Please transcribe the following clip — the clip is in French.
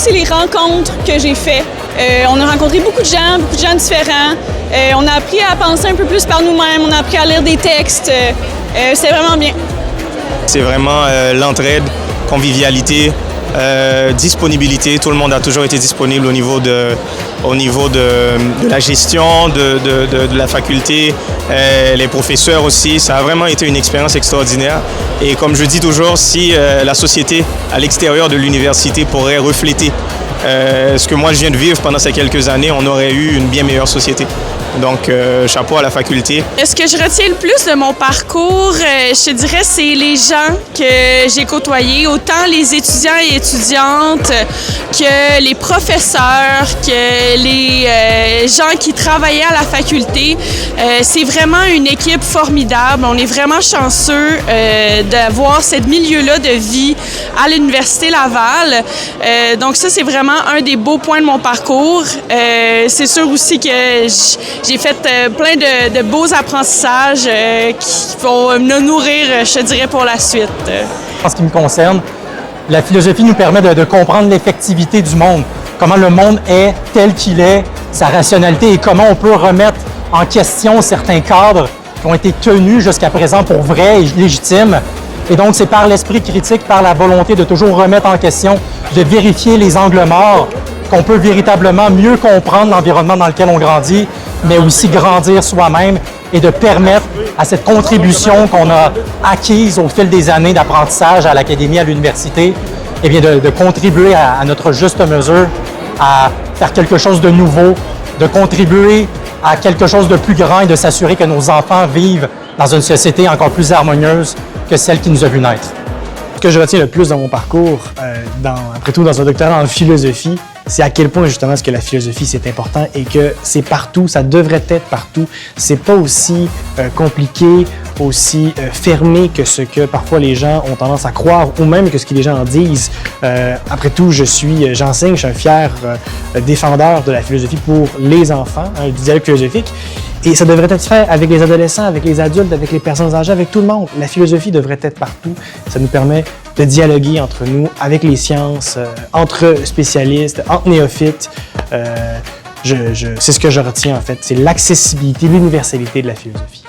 apprécié les rencontres que j'ai faites. On a rencontré beaucoup de gens différents. On a appris à penser un peu plus par nous-mêmes, on a appris à lire des textes. C'était vraiment bien. C'est vraiment l'entraide, convivialité, disponibilité. Tout le monde a toujours été disponible au niveau de la gestion de la faculté, les professeurs aussi. Ça a vraiment été une expérience extraordinaire. Et comme je dis toujours, si la société à l'extérieur de l'université pourrait refléter ce que moi je viens de vivre pendant ces quelques années, on aurait eu une bien meilleure société. Donc, chapeau à la faculté. Ce que je retiens le plus de mon parcours, je te dirais, c'est les gens que j'ai côtoyés, autant les étudiants et étudiantes que les professeurs, que les gens qui travaillaient à la faculté. C'est vraiment une équipe formidable. On est vraiment chanceux d'avoir ce milieu-là de vie à l'Université Laval. Donc ça, c'est vraiment un des beaux points de mon parcours. C'est sûr aussi que j'ai fait plein de beaux apprentissages qui vont me nourrir, je te dirais, pour la suite. En ce qui me concerne, la philosophie nous permet de comprendre l'effectivité du monde, comment le monde est tel qu'il est, sa rationalité et comment on peut remettre en question certains cadres qui ont été tenus jusqu'à présent pour vrais et légitimes. Et donc, c'est par l'esprit critique, par la volonté de toujours remettre en question, de vérifier les angles morts, qu'on peut véritablement mieux comprendre l'environnement dans lequel on grandit, mais aussi grandir soi-même et de permettre à cette contribution qu'on a acquise au fil des années d'apprentissage à l'académie, à l'université, eh bien de contribuer à notre juste mesure à faire quelque chose de nouveau, de contribuer à quelque chose de plus grand et de s'assurer que nos enfants vivent dans une société encore plus harmonieuse que celle qui nous a vu naître. Ce que je retiens le plus dans mon parcours, après tout dans un doctorat en philosophie, c'est à quel point justement ce que la philosophie c'est important et que c'est partout, ça devrait être partout. C'est pas aussi compliqué, aussi fermé que ce que parfois les gens ont tendance à croire ou même que ce que les gens en disent. Après tout, j'enseigne, je suis un fier défendeur de la philosophie pour les enfants, du dialogue philosophique. Et ça devrait être fait avec les adolescents, avec les adultes, avec les personnes âgées, avec tout le monde. La philosophie devrait être partout. Ça nous permet de dialoguer entre nous, avec les sciences, entre spécialistes, entre néophytes. C'est ce que je retiens en fait, c'est l'accessibilité, l'universalité de la philosophie.